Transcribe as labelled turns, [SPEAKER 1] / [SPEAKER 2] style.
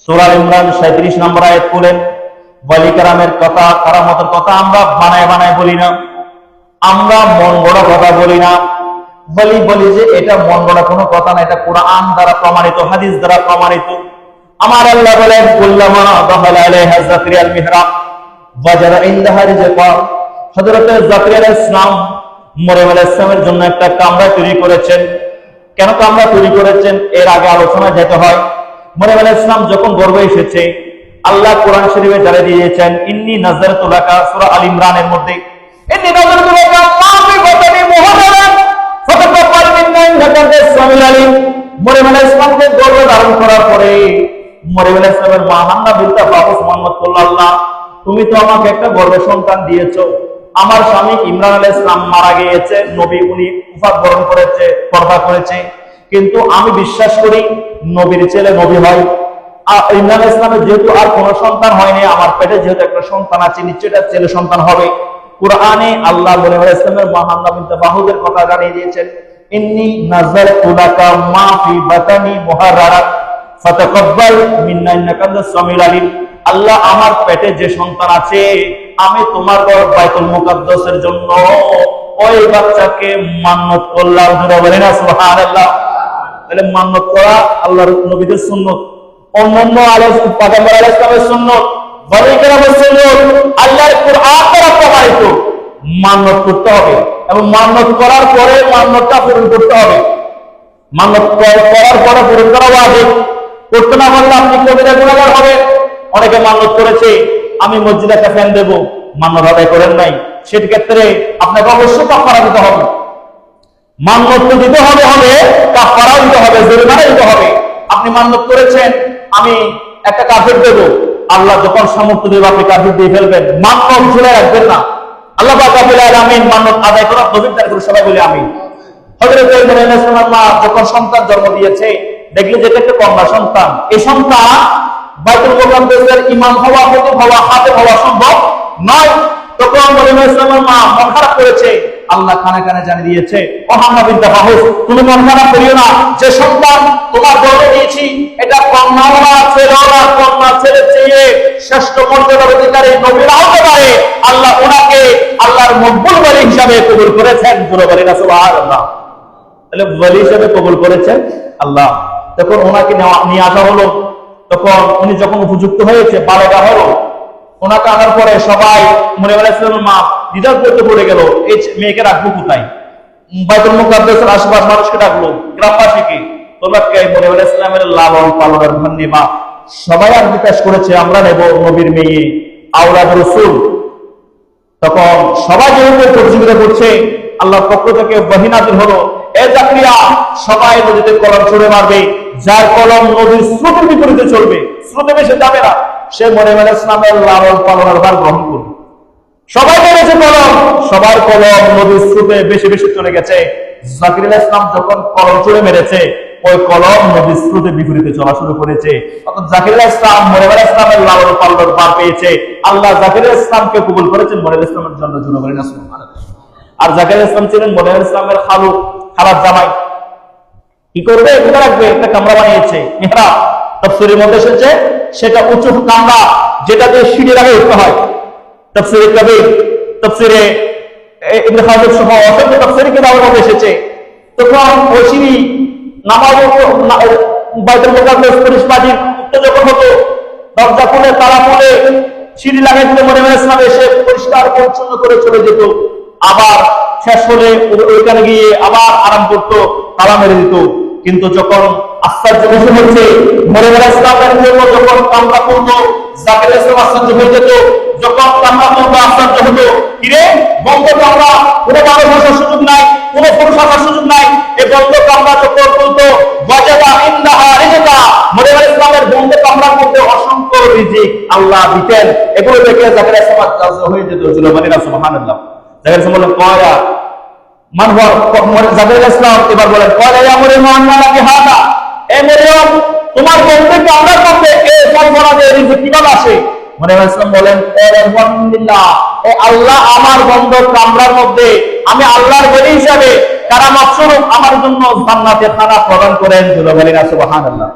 [SPEAKER 1] সূরা ইমরান 37 নম্বর আয়াত বলেন, ওয়ালি কারামের কথা, কারামতের কথা আমরা বানায় বানায় বলি না, আমরা মন গড়া কথা বলি না। বলি যে এটা মন গড়া কোনো কথা না, এটা কোরআন দ্বারা প্রমাণিত, হাদিস দ্বারা প্রমাণিত। আমার আল্লাহ বলেন, কুল্লামা দাখালা আলাইহা যাকরিয়াল মিহরাব ওয়াজাদা ইনদাহা রিজকা। হযরত যাকরিয়া আলাইহিস সালাম মরিয়ম আলাইহিস সালামের জন্য একটা কামরা তৈরি করেছেন। কেন কামরা তৈরি করেছেন এর আগে আলোচনা যেতে হয়। মরিয়ম আলাইহিস সালাম যখন গর্ভে এসেছে, আল্লাহ কোরআন শরীফে জানিয়ে দিয়েছেন, ইন্নী নাযারতু লাকা, সূরা আল ইমরানের মধ্যে, ইন্নী নাযারতু লাকা মা ফি বাতনি মুহাররারান ফাতাকাব্বাল মিন্না ইন্নাকা আনতাস সামিউল আলিম। মরিয়ম আলাইহিস সালামকে গর্ভে ধারণ করার পরে মরিয়ম আলাইহিস সালামের মা হান্না বিনতে বাবুস মুহাম্মদ আল্লাহ, তুমি তো আমাকে একটা গর্ভে সন্তান দিয়েছো। আমার স্বামী ইমরান আলাইহিস সালাম মারা গিয়েছে, নবী, উনি ওফাত বরণ করেছে, পর্দা করেছে, কিন্তু আমি বিশ্বাস করি নবীর ছেলে নবী হয়। ইমরান আলাইহিস সালামের যেহেতু আর কোনো সন্তান হয়নি, আমার পেটে যেহেতু একটা সন্তান আছে, নিশ্চয়ই এটা ছেলে সন্তান হবে। কুরআনে আল্লাহ মরিয়ম আলাইহিস সালামের মা হান্না বিনতে বাহুদের কথা জানিয়ে দিয়েছেন, ইন্নী নাযারতু লাকা মা ফি বাতনি মুহাররারান ফাতাকাব্বাল মিন্না ইন্নাকা আনতাস সামিউল আলিম। আল্লাহ, আমার পেটে যে সন্তান আছে, আমি তোমার ঘর বাইতুল মুকাদ্দাসের জন্য ওই বাচ্চাকে মান্নত করলাম। বলেন না সুবহানাল্লাহ। তাহলে মান্নত করা আল্লাহর নবীদের সুন্নত, অন্যান্য পয়গম্বর আলাইহিস সালামের সুন্নত, ওয়ালি কেরামের সুন্নত, আল্লাহর কুরআন দ্বারা প্রমাণিত। মান্নত করতে হবে এবং মান্নত করার পরে মান্নতটা পূরণ করতে হবে। মান্নত করার পরে পূরণ করা ওয়াজিব। করতে না পারলে আপনি কবিরা গুনাহগার হবেন। অনেকে মান্নত করেছে, আমি মসজিদে একটা ফ্যান দেবো, মান্নত আদায় করেন নাই, সেই ক্ষেত্রে আপনাকে অবশ্যই কাফারা দিতে হবে। মান্নত তো দিতে হবে, কাফারাও দিতে হবে, জরিমানা দিতে হবে। আপনি মান্নত করেছেন, আমি একটা কাফের দেবো, আল্লাহ যখন সামর্থ্য দেবে আপনি কাফের দিয়ে ফেলবেন, মান্নত ঝুলে রাখবেন না। আল্লাহ পাক রব্বুল আলামিন মান্নত আদায় করার তৌফিক দান করুন, সবাই বলি আমিন। হযরত ইমরান আলাইহিস সালাম মা যখন সন্তান জন্ম দিয়েছে, দেখলে যে এটা একটা কন্যা সন্তান, এই সন্তান বাইতুল মুকাদ্দাসের ইমাম হওয়া, খতিব হওয়া, খাদেম হওয়া সম্ভব নয়। তখন মরিয়ম আলাইহিস সালামের মা মন খারাপ করেছে, আল্লাহ কানে কানে জানিয়ে দিয়েছে, ও হান্না বিনতে বাহুস, তুমি মন খারাপ করিও না, যে সন্তান তোমার গর্ভে দিয়েছি এটা কন্যা না ছেলে না, কন্যা ছেলে চেয়ে শ্রেষ্ঠ মর্যাদার অধিকারী নবীরা হতে পারে। আল্লাহ ওনাকে আল্লাহর মকবুল ওলি হিসাবে কবুল করেছেন। পুরো বলি না সুবহানাল্লাহ। তাহলে ওলি হিসাবে কবুল করেছেন আল্লাহ। তখন ওনাকে নিয়ে আসা হলো, তখন উনি যখন উপযুক্ত হয়েছে, বালেগা হলো, ওনাকে আনার পরে সবাই মরিয়ম আলাইহিস সালামের মা দ্বিধা করতে পড়ে গেল, এই মেয়েকে রাখবো কোথায়। বাইতুল মুকাদ্দাসের আশেপাশ মানুষকে ডাকলো, গ্রামবাসীকে, তোমরা কে মরিয়ম আলাইহিস সালামের লালন পালনের ভার নেবা। সবাই আর জিজ্ঞাসা করেছে, আমরা নেব নবীর মেয়ে, আওলাদ রাসূল। তখন সবাই যেহেতু প্রতিযোগিতা করছে, আল্লাহর পক্ষ থেকে ওহী নাযিল হলো, এ যাকরিয়া, সবাই নদীতে কলম ছুঁড়ে মারবে, যার কলম নদীর স্রোতের বিপরীতে চলবে, স্রোতে বেশি যাবে না, সে মরিয়ম আলাইহিস সালামের লালন পালনের ভার গ্রহণ করবে। সবাই মেরেছে কলম, সবার কলম নদীর স্রোতে বেশি বেশি চলে গেছে। যাকরিয়া আলাইহিস সালাম যখন কলম ছুঁড়ে মেরেছে, ওই কলম নদীর স্রোতে বিপরীতে চলা শুরু করেছে। অর্থাৎ যাকরিয়া আলাইহিস সালাম মরিয়ম আলাইহিস সালামের লালন পালনের ভার পেয়েছে। আল্লাহ যাকরিয়া আলাইহিস সালামকে কবুল করেছেন মরিয়ম আলাইহিস সালামের জন্য। জন্য বলেন না সুবহানাল্লাহ। আর যাকরিয়া আলাইহিস সালাম ছিলেন মরিয়ম আলাইহিস সালামের খালার জামাই। কি করবে? কোথায় রাখবে? একটা কামরা বানিয়েছে, মিহরাব। তাফসীরের মধ্যে এসেছে সেটা উঁচু কামরা, যেটা দিয়ে সিঁড়ি লাগে উঠতে হয়। তাফসীরে কবির, তাফসীরে ইবনে কাসির সহ অসংখ্য তাফসীরে কিতাবের মধ্যে এসেছে। তখন ওই সিঁড়ি নামাজ বাইতুল মুকাদ্দাস পরিষ্কার যখন হতো, দরজা খুলে তালা খুলে সিঁড়ি লাগাই দিলে মরিয়ম আলাইহিস সালাম এসে পরিষ্কার পরিচ্ছন্ন করে চলে যেত। আবার শেষ হলে ওইখানে গিয়ে আবার আরাম করতো, তালা মেরে দিত। কিন্তু যখন আশ্চর্য বিষয় হচ্ছে, মরিয়ম আলাইহিস সালামের জন্য যখন কামরা করতো, যাকরিয়া আলাইহিস সালাম আশ্চর্য হয়ে যেত। যখন কামরা করতো আশ্চর্য হতো, কিরে বন্ধ কামরা, কোনো মানুষ আসার সুযোগ নাই, কোনো পুরুষ আসার সুযোগ নাই। এই বন্ধ কামরা যখন করতো, ওয়াজাদা ইনদাহা রিজকা, মরিয়ম আলাইহিস সালামের বন্ধ কামরার মধ্যে অসংখ্য রিজিক আল্লাহ দিতেন। এগুলো দেখে যাকরিয়া আলাইহিস সালাম আশ্চর্য হয়ে যেত। বলেন না সুবহানাল্লাহ। যাকরিয়া আলাইহিস সালাম বললেন, কয়া মানহর যাকরিয়া আলাইহিস সালাম এবার বলেন, কয়া ইয়া মরিয়ম আন্না লাকি হাদা, এ মরিয়ম, তোমার বন্ধ কামরার মধ্যে এই ফল ফলাদি রিজিক কিভাবে আসে? মরিয়ম আলাইহিস সালাম বলেন, আলহামদুলিল্লাহ, এ আল্লাহ আমার বন্ধ কামরার মধ্যে আমি আল্লাহর ওলি হিসাবে কারামত স্বরূপ আমার জন্য জান্নাতে খানা প্রদান করেন। বলেন সুবহানাল্লাহ।